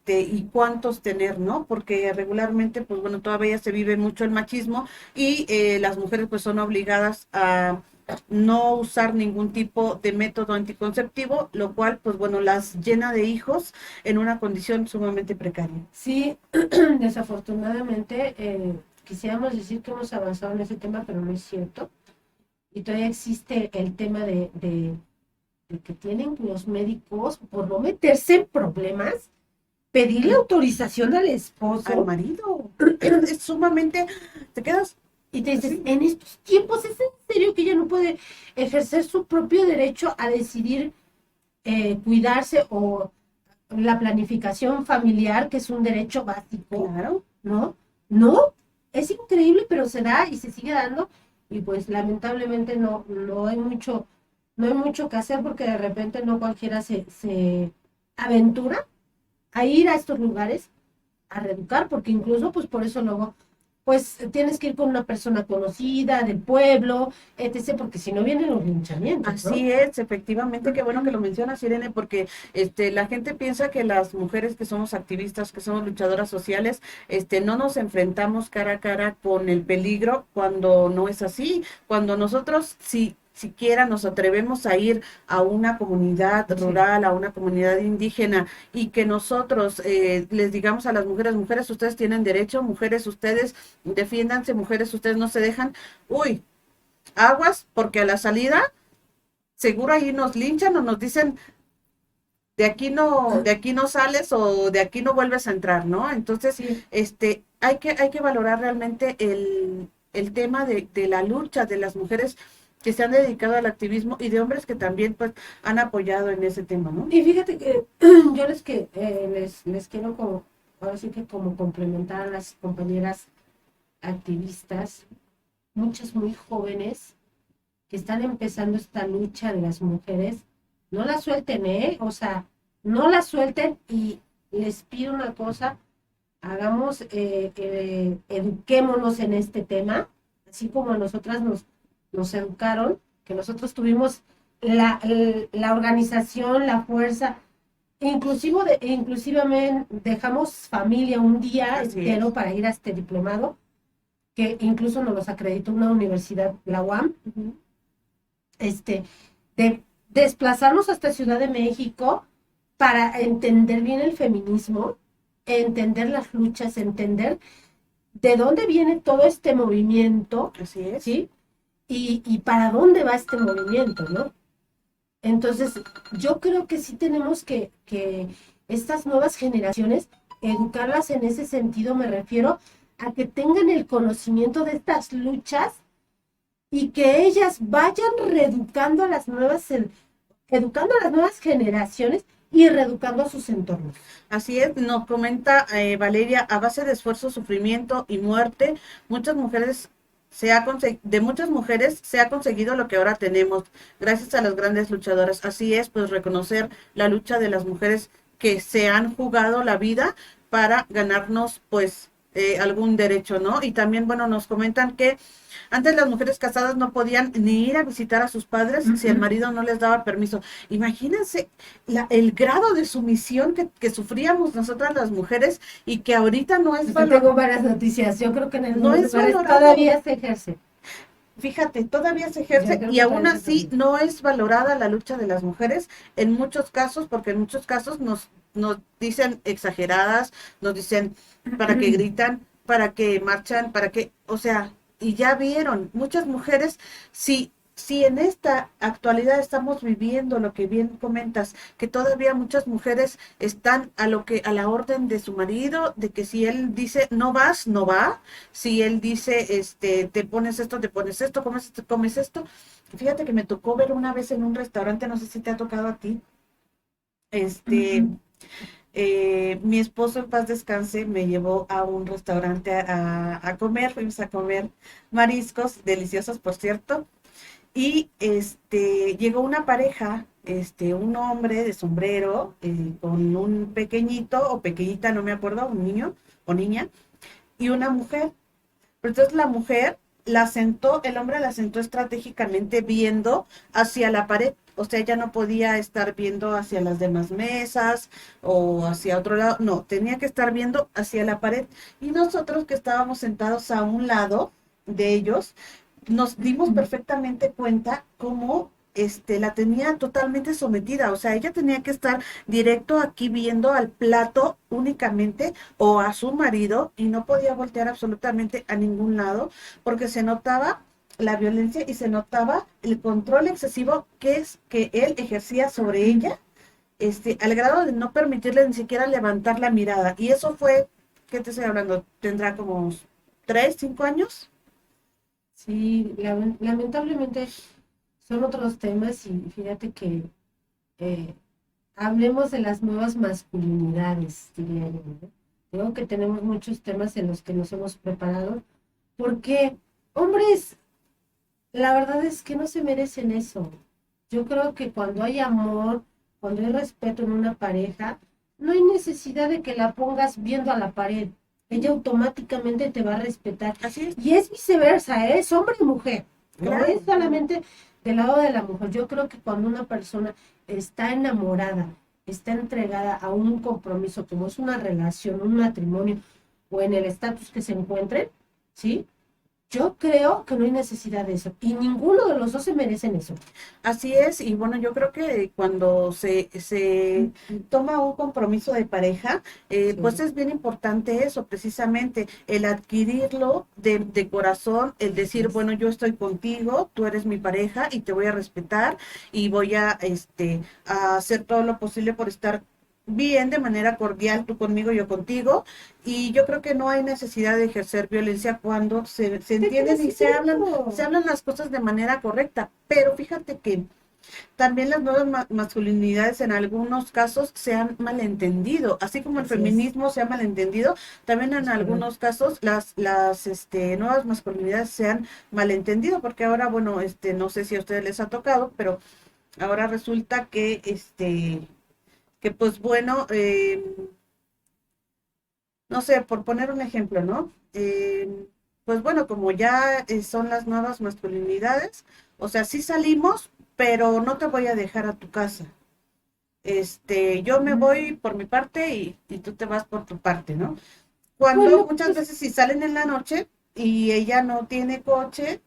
y cuántos tener, ¿no? Porque regularmente, pues bueno, todavía se vive mucho el machismo y las mujeres pues son obligadas a no usar ningún tipo de método anticonceptivo, lo cual, pues bueno, las llena de hijos en una condición sumamente precaria. Sí, desafortunadamente, quisiéramos decir que hemos avanzado en ese tema, pero no es cierto. Y todavía existe el tema de que tienen los médicos, por no meterse en problemas, pedirle autorización al Al esposo. marido, es sumamente, te quedas Y te dices, así. en estos tiempos, ¿es en serio que ella no puede ejercer su propio derecho a decidir cuidarse o la planificación familiar, que es un derecho básico? Claro. ¿No? No, es increíble, pero se da y se sigue dando y pues lamentablemente no hay mucho que hacer porque de repente no cualquiera se aventura a ir a estos lugares a reeducar, porque incluso pues por eso luego pues tienes que ir con una persona conocida del pueblo, etc., porque si no vienen los linchamientos, ¿no? Así es, efectivamente, qué bueno que lo mencionas, Irene, porque la gente piensa que las mujeres que somos activistas, que somos luchadoras sociales, no nos enfrentamos cara a cara con el peligro cuando no es así, cuando nosotros si siquiera nos atrevemos a ir a una comunidad Sí. rural, a una comunidad indígena y que nosotros les digamos a las mujeres, mujeres, ustedes tienen derecho, mujeres, ustedes defiéndanse, mujeres, ustedes no se dejan, uy, aguas, porque a la salida seguro ahí nos linchan o nos dicen de aquí no sales o de aquí no vuelves a entrar, ¿no? Entonces, Sí, hay que valorar realmente el tema de la lucha de las mujeres que se han dedicado al activismo y de hombres que también pues han apoyado en ese tema, ¿no? y fíjate que yo les quiero como, ahora sí que como complementar a las compañeras activistas, muchas muy jóvenes que están empezando esta lucha de las mujeres, no la suelten, ¿eh? O sea, no la suelten y les pido una cosa, hagamos, eduquémonos en este tema, así como a nosotras nos educaron, que nosotros tuvimos la organización, la fuerza, inclusive dejamos familia un día Así entero es. para ir a este diplomado, que incluso nos los acreditó una universidad, la UAM, Ujú. este, de desplazarnos hasta Ciudad de México para entender bien el feminismo, entender las luchas, entender de dónde viene todo este movimiento, Así es. ¿sí? Y para dónde va este movimiento, ¿no? Entonces, yo creo que sí tenemos que estas nuevas generaciones, educarlas en ese sentido, me refiero a que tengan el conocimiento de estas luchas y que ellas vayan reeducando a las educando a las nuevas generaciones y reeducando a sus entornos. Así es, nos comenta Valeria, a base de esfuerzo, sufrimiento y muerte, muchas mujeres de muchas mujeres se ha conseguido lo que ahora tenemos, gracias a las grandes luchadoras. Así es, pues reconocer la lucha de las mujeres que se han jugado la vida para ganarnos, pues, algún derecho, ¿no? Y también, bueno, nos comentan que antes las mujeres casadas no podían ni ir a visitar a sus padres Uh si el -uh. marido no les daba permiso. Imagínense el grado de sumisión que sufríamos nosotras las mujeres y que ahorita Yo te tengo varias noticias. Yo creo que en no algunos es lugares valorado. todavía se ejerce. Fíjate, todavía se Yo ejerce creo y que aún todavía se así permite. no es valorada la lucha de las mujeres en muchos casos, porque en muchos casos nos dicen exageradas, nos dicen para que gritan, para que marchan, para que, o sea, y ya vieron, muchas mujeres, si si en esta actualidad estamos viviendo lo que bien comentas, que todavía muchas mujeres están a la orden de su marido, de que si él dice no vas, no va, si él dice te pones esto, comes esto. Fíjate que me tocó ver una vez en un restaurante, no sé si te ha tocado a ti, este, mi esposo en paz descanse me llevó a un restaurante a comer, fuimos a comer mariscos, deliciosos por cierto, y llegó una pareja, un hombre de sombrero, con un pequeñito o pequeñita, no me acuerdo, un niño o niña, y una mujer. Pero entonces la mujer la sentó, el hombre la sentó estratégicamente viendo hacia la pared. O sea, ella no podía estar viendo hacia las demás mesas o hacia otro lado. No, tenía que estar viendo hacia la pared. Y nosotros que estábamos sentados a un lado de ellos, nos dimos perfectamente cuenta cómo la tenía totalmente sometida. O sea, ella tenía que estar directo aquí viendo al plato únicamente o a su marido y no podía voltear absolutamente a ningún lado porque se notaba la violencia y se notaba el control excesivo que es que él ejercía sobre ella, al grado de no permitirle ni siquiera levantar la mirada. Y eso fue, ¿qué te estoy hablando? Tendrá como 3, 5 años. Sí, lamentablemente son otros temas y fíjate que eh, hablemos de las nuevas masculinidades, diría yo, ¿no? Creo que tenemos muchos temas en los que nos hemos preparado, porque hombres, la verdad es que no se merecen eso. Yo creo que cuando hay amor, cuando hay respeto en una pareja, no hay necesidad de que la pongas viendo a la pared. Ella automáticamente te va a respetar. Así es, Y es viceversa, ¿eh? Es hombre y mujer. No claro. es solamente del lado de la mujer. Yo creo que cuando una persona está enamorada, está entregada a un compromiso, como es una relación, un matrimonio, o en el estatus que se encuentren, ¿sí? Yo creo que no hay necesidad de eso. Y ninguno de los dos se merecen eso. Así es, y bueno, yo creo que cuando se toma un compromiso de pareja, pues Sí. es bien importante eso, precisamente, el adquirirlo de corazón, el Así decir, es. bueno, yo estoy contigo, tú eres mi pareja y te voy a respetar y voy a hacer todo lo posible por estar bien, de manera cordial, tú conmigo, yo contigo, y yo creo que no hay necesidad de ejercer violencia cuando se ¿Qué entienden crees? y Sí, cierto. se hablan las cosas de manera correcta, pero fíjate que también las nuevas masculinidades en algunos casos se han malentendido, así como el Así es. feminismo se ha malentendido, también en Es correcto. algunos casos las nuevas masculinidades se han malentendido, porque ahora, bueno, no sé si a ustedes les ha tocado, pero ahora resulta que pues bueno, no sé, por poner un ejemplo, ¿no? Pues bueno, como ya son las nuevas masculinidades, o sea, sí salimos, pero no te voy a dejar a tu casa. Yo me voy por mi parte y tú te vas por tu parte, ¿no? Cuando Bueno, muchas pues veces si salen en la noche y ella no tiene coche,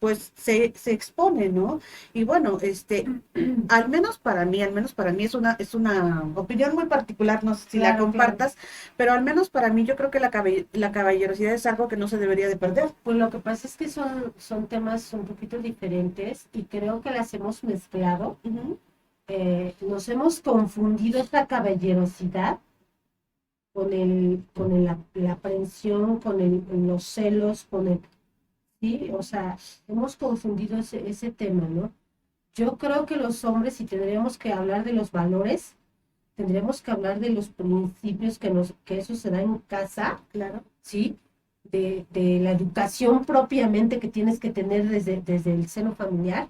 pues se expone, ¿no? Y bueno, al menos para mí es una opinión muy particular, no sé si la claro, claro. compartas, pero al menos para mí yo creo que la caballerosidad es algo que no se debería de perder. Pues lo que pasa es que son temas un poquito diferentes y creo que las hemos mezclado. Ujú, Nos hemos confundido esta caballerosidad la aprensión, los celos, ¿sí? O sea, hemos confundido ese tema, ¿no? Yo creo que los hombres, si tendríamos que hablar de los valores, tendríamos que hablar de los principios que eso se da en casa, claro. ¿sí? De la educación propiamente que tienes que tener desde el seno familiar.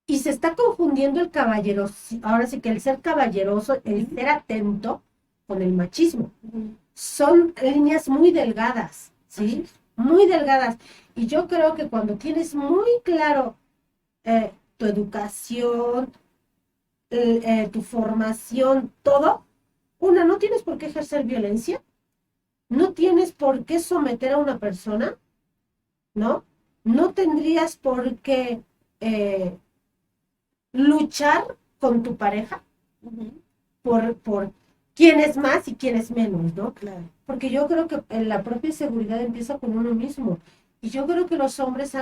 Y se está confundiendo el caballero, ahora sí que el ser caballeroso, el ser atento con el machismo. Ujú, Son líneas muy delgadas, así ¿sí? es. Muy delgadas. Y yo creo que cuando tienes muy claro tu educación, tu formación, todo, una, no tienes por qué ejercer violencia, no tienes por qué someter a una persona, ¿no? No tendrías por qué eh, luchar con tu pareja Ujú, por quién es más y quién es menos, ¿no? claro. Porque yo creo que la propia seguridad empieza con uno mismo. Y yo creo que los hombres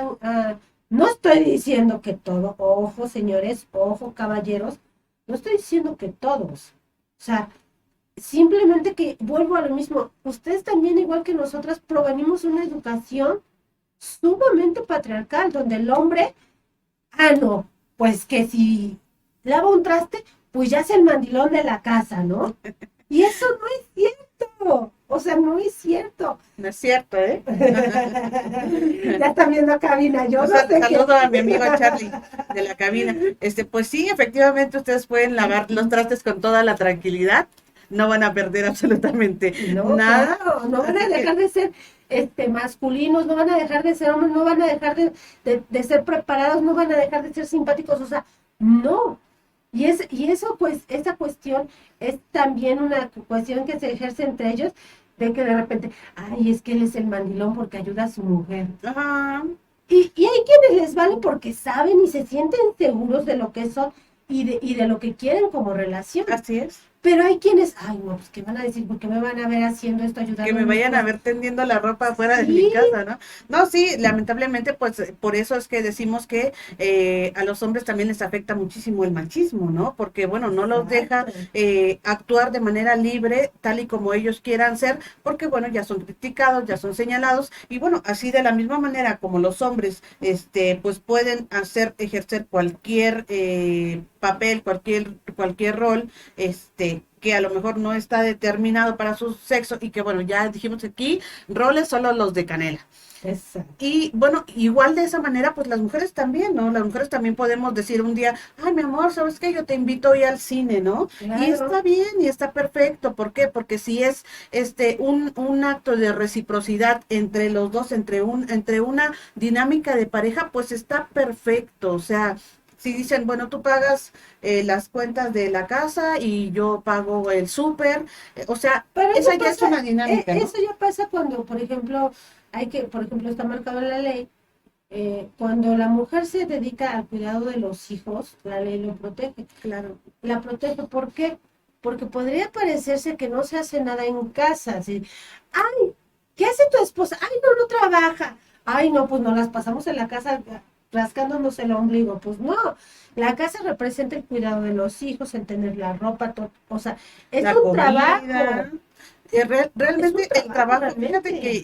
No estoy diciendo que todo, ojo señores, ojo caballeros, no estoy diciendo que todos. O sea, simplemente que vuelvo a lo mismo. Ustedes también, igual que nosotras, provenimos de una educación sumamente patriarcal, donde el hombre, no, pues que si lava un traste, pues ya es el mandilón de la casa, ¿no? Y eso no es cierto. O sea, no es cierto. No es cierto, ¿eh? Ya están viendo cabina, yo no sé qué. Saludo a mi amigo Charlie de la cabina. Pues sí, efectivamente ustedes pueden lavar los trastes con toda la tranquilidad. No van a perder absolutamente No, nada. claro, no van Así a que, dejar de ser masculinos, no van a dejar de ser hombres, no van a dejar de ser preparados, no van a dejar de ser simpáticos, o sea, no. Y eso, pues, esa cuestión es también una cuestión que se ejerce entre ellos, de que de repente, ay, es que él es el mandilón porque ayuda a su mujer. ajá, Y hay quienes les vale porque saben y se sienten seguros de lo que son y de lo que quieren como relación. así es. Pero hay quienes, ay, no, pues, ¿qué van a decir? ¿Por qué me van a ver haciendo esto, ayudando Que me a mi vayan a esposo? ver tendiendo la ropa afuera de mi Sí, casa, ¿no? No, sí, lamentablemente, pues por eso es que decimos que a los hombres también les afecta muchísimo el machismo, ¿no? Porque, bueno, no los deja exacto. actuar de manera libre, tal y como ellos quieran ser, porque, bueno, ya son criticados, ya son señalados, y bueno, así de la misma manera como los hombres, pues pueden ejercer cualquier papel, cualquier rol, que a lo mejor no está determinado para su sexo y que bueno, ya dijimos aquí, roles solo los de Canela. Exacto. Y bueno, igual de esa manera, pues las mujeres también, ¿no? Las mujeres también podemos decir un día, ay, mi amor, ¿sabes qué? Yo te invito hoy al cine, ¿no? Y Claro, está bien y está perfecto. ¿Por qué? Porque si es un acto de reciprocidad entre los dos, entre una dinámica de pareja, pues está perfecto. O sea, si dicen, bueno, tú pagas las cuentas de la casa y yo pago el súper, o sea, pero esa ya es una dinámica, ¿no? eso ya pasa cuando, por ejemplo, por ejemplo, está marcado en la ley, cuando la mujer se dedica al cuidado de los hijos, la ley lo protege. Claro. La protege, ¿por qué? Porque podría parecerse que no se hace nada en casa, así, ay, ¿qué hace tu esposa? Ay, no, no trabaja. Ay, no, pues nos las pasamos en la casa rascándonos el ombligo. Pues no, la casa representa el cuidado de los hijos, el tener la ropa, todo, o sea, es La un trabajo, comida. es un Realmente el trabajo trabajo, fíjate realmente.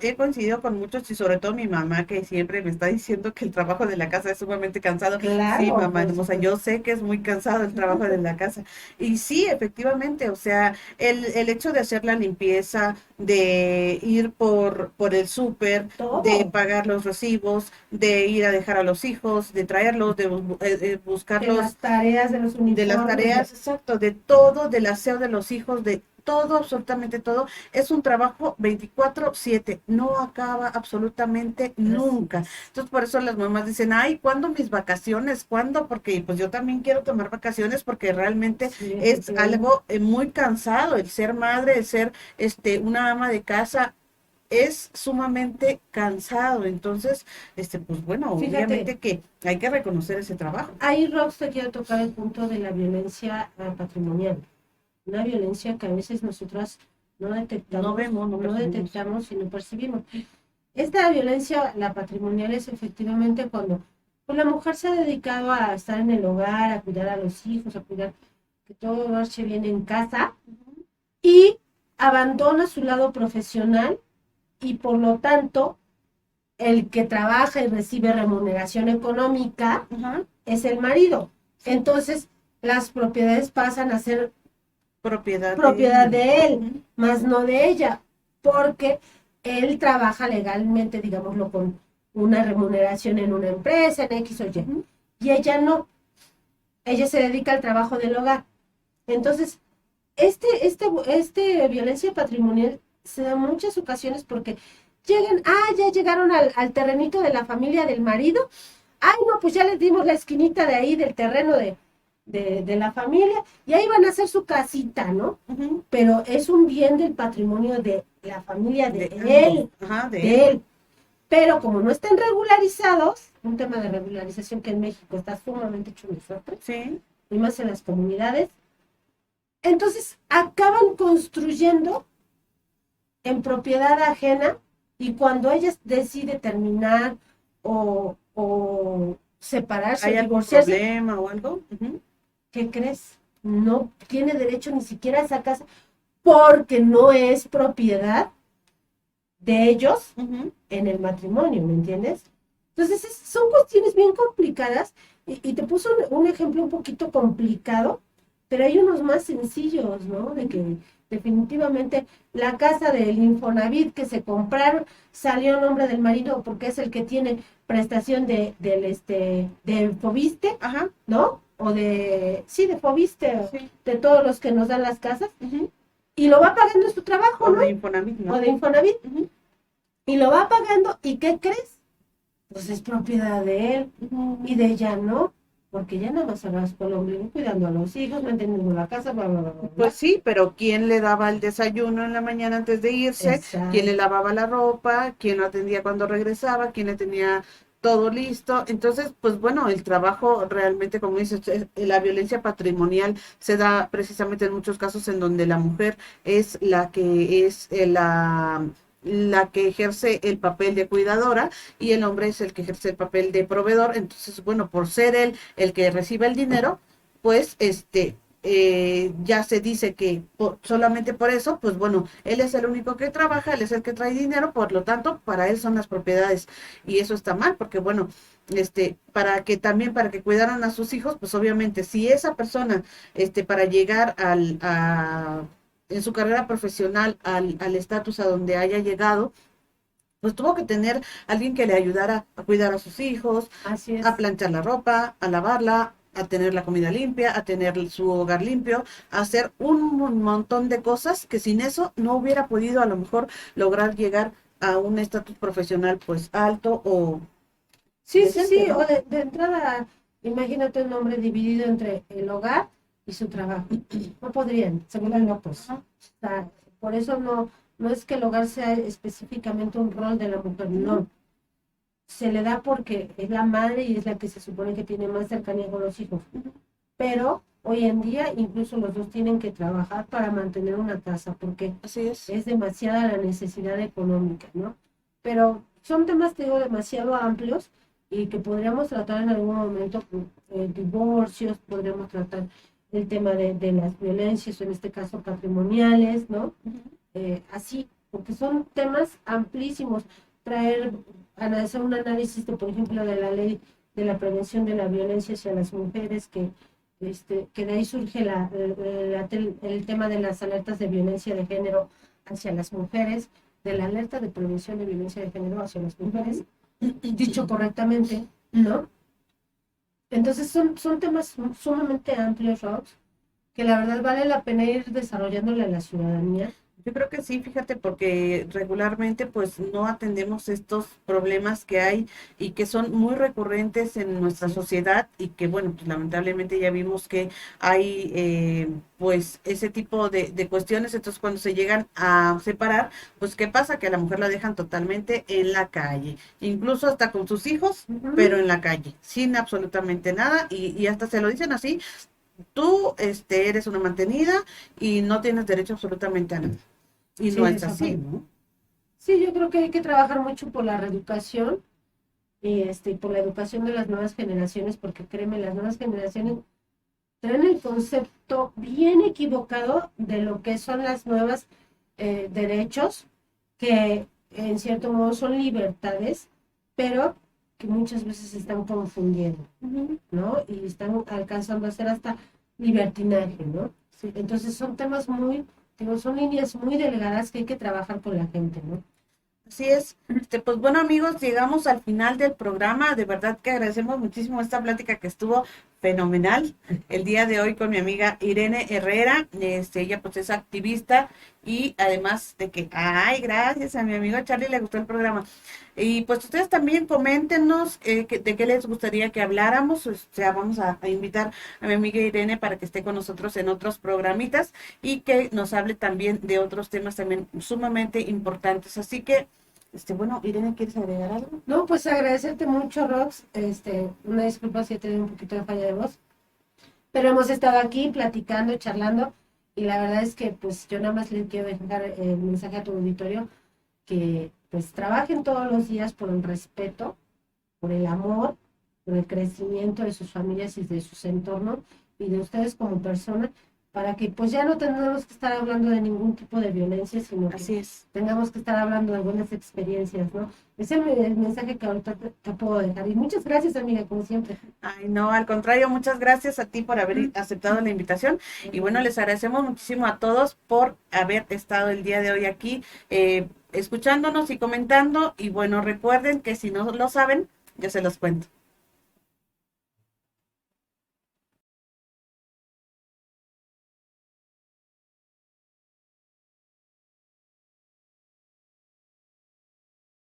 que he coincidido con muchos y sobre todo mi mamá que siempre me está diciendo que el trabajo de la casa es sumamente cansado. Sí, Claro, mamá, por o sea, yo supuesto. sé que es muy cansado el trabajo de la casa. Y sí, efectivamente, o sea, el hecho de hacer la limpieza, de ir por el súper, de Todo, pagar los recibos, de ir a dejar a los hijos, de traerlos, de de buscarlos las tareas, de los de las uniformes, tareas, exacto, de todo, del aseo de los hijos, de todo, absolutamente todo, es un trabajo 24/7, no acaba absolutamente así nunca. es. Entonces, por eso las mamás dicen, ay, ¿cuándo mis vacaciones? ¿Cuándo? Porque pues yo también quiero tomar vacaciones porque realmente Sí, es efectivamente. algo muy cansado, el ser madre, el ser una ama de casa, es sumamente cansado. Entonces, pues bueno, Fíjate, obviamente que hay que reconocer ese trabajo. ahí Rox te quiero tocar el punto de la violencia patrimonial. Una violencia que a veces nosotras No vemos, no no percibimos. detectamos y no percibimos. Esta violencia, la patrimonial, es efectivamente cuando pues, la mujer se ha dedicado a estar en el hogar, a cuidar a los hijos, a cuidar que todo marche bien en casa y abandona su lado profesional y por lo tanto el que trabaja y recibe remuneración económica Ajá, es el marido. sí, Entonces, las propiedades pasan a ser propiedad de propiedad él. de él, Ujú, más no de ella, porque él trabaja legalmente, digámoslo, con una remuneración en una empresa, en X o Y. ujú. Y ella no, ella se dedica al trabajo del hogar. Entonces, este violencia patrimonial se da en muchas ocasiones porque llegan, ya llegaron al terrenito de la familia del marido. Ay, no, pues ya les dimos la esquinita de ahí del terreno de la familia y ahí van a hacer su casita, ¿no? Ujú, Pero es un bien del patrimonio de la familia de ambos, ajá, de de él. él. Pero como no están regularizados, un tema de regularización que en México está sumamente hecho nosotros, Sí, y más en las comunidades, entonces acaban construyendo en propiedad ajena y cuando ella decide terminar o separarse ¿Hay o algún divorciarse, problema o algo? Ujú. ¿qué crees? No tiene derecho ni siquiera a esa casa porque no es propiedad de ellos Ujú. en el matrimonio, ¿me entiendes? Entonces son cuestiones bien complicadas y te puso un ejemplo un poquito complicado, pero hay unos más sencillos, ¿no? De que definitivamente la casa del Infonavit que se compraron salió a nombre del marido porque es el que tiene prestación de Fobiste, Ajá, ¿no? O sí, de Fobiste, sí. de todos los que nos dan las casas, Ujú. y lo va pagando en su trabajo, O ¿no? de Infonavit, O ¿no? de Infonavit, Ujú. y lo va pagando, ¿y qué crees? Pues es propiedad de él y de ella no, porque ya nada más hagas con el ombligo cuidando a los hijos, manteniendo la casa, bla, bla, bla, bla, Pues bla. sí, pero ¿quién le daba el desayuno en la mañana antes de irse? ¿Quién le Exacto. lavaba la ropa? ¿Quién lo atendía cuando regresaba? ¿Quién le tenía todo listo? Entonces, pues bueno, el trabajo realmente, como dices, la violencia patrimonial se da precisamente en muchos casos en donde la mujer es la que es la que ejerce el papel de cuidadora y el hombre es el que ejerce el papel de proveedor. Entonces, bueno, por ser él el que recibe el dinero, pues ya se dice que solamente por eso, pues bueno, él es el único que trabaja, él es el que trae dinero, por lo tanto, para él son las propiedades. Y eso está mal, porque bueno, para que cuidaran a sus hijos, pues obviamente, si esa persona, para llegar en su carrera profesional al estatus a donde haya llegado, pues tuvo que tener alguien que le ayudara a cuidar a sus hijos, Así a es. planchar la ropa, a lavarla, a tener la comida limpia, a tener su hogar limpio, a hacer un montón de cosas que sin eso no hubiera podido a lo mejor lograr llegar a un estatus profesional pues alto o Sí, sí, decente, sí, o ¿no? de entrada, imagínate un hombre dividido entre el hogar y su trabajo. No podrían, se vuelven locos. Ajá. O sea, por eso no es que el hogar sea específicamente un rol de la mujer, no. Se le da porque es la madre y es la que se supone que tiene más cercanía con los hijos. Pero hoy en día incluso los dos tienen que trabajar para mantener una casa porque Así es. es demasiada la necesidad económica, ¿no? Pero son temas, te digo, demasiado amplios y que podríamos tratar en algún momento, divorcios, podríamos tratar el tema de las violencias, o en este caso patrimoniales, ¿no? Así, porque son temas amplísimos. Traer, hacer un análisis, de, por ejemplo, de la ley de la prevención de la violencia hacia las mujeres, que de ahí surge el tema de las alertas de violencia de género hacia las mujeres, de la alerta de prevención de violencia de género hacia las mujeres, dicho correctamente, ¿no? Entonces son temas sumamente amplios, Rox, que la verdad vale la pena ir desarrollándole a la ciudadanía. Yo creo que sí, fíjate, porque regularmente pues no atendemos estos problemas que hay y que son muy recurrentes en nuestra Así es. sociedad y que bueno, pues lamentablemente ya vimos que hay pues ese tipo de cuestiones, entonces cuando se llegan a separar, pues ¿qué pasa? Que a la mujer la dejan totalmente en la calle, incluso hasta con sus hijos, pero Ujú. en la calle, sin absolutamente nada y hasta se lo dicen así, tú eres una mantenida y no tienes derecho absolutamente a nada. Y Sí, no es así, desafortunadamente. ¿no? Sí, yo creo que hay que trabajar mucho por la reeducación y por la educación de las nuevas generaciones, porque créeme, las nuevas generaciones traen el concepto bien equivocado de lo que son las nuevas derechos, que en cierto modo son libertades, pero que muchas veces se están confundiendo, Ujú. ¿no? Y están alcanzando a ser hasta libertinaje, ¿no? Sí, Entonces son temas muy, digo, son líneas muy delgadas que hay que trabajar con la gente, ¿no? así es. Pues bueno, amigos, llegamos al final del programa. De verdad que agradecemos muchísimo esta plática que estuvo fenomenal el día de hoy con mi amiga Irene Herrera. Ella pues es activista y además de que, ay, gracias a mi amigo Charlie le gustó el programa. Y pues ustedes también coméntenos de qué les gustaría que habláramos. O sea, vamos a invitar a mi amiga Irene para que esté con nosotros en otros programitas y que nos hable también de otros temas también sumamente importantes. Así que bueno, Irene, ¿quieres agregar algo? No, pues agradecerte mucho, Rox. Una disculpa si he tenido un poquito de falla de voz, pero hemos estado aquí platicando, charlando, y la verdad es que pues yo nada más le quiero dejar el mensaje a tu auditorio que pues trabajen todos los días por el respeto por el amor, por el crecimiento de sus familias y de sus entornos y de ustedes como personas, para que pues ya no tengamos que estar hablando de ningún tipo de violencia, sino que Así es. tengamos que estar hablando de buenas experiencias, ¿no? Ese es el mensaje que ahorita te puedo dejar. Y muchas gracias, amiga, como siempre. Ay, no, al contrario, muchas gracias a ti por haber aceptado la invitación. Y bueno, les agradecemos muchísimo a todos por haber estado el día de hoy aquí escuchándonos y comentando. Y bueno, recuerden que si no lo saben, yo se los cuento.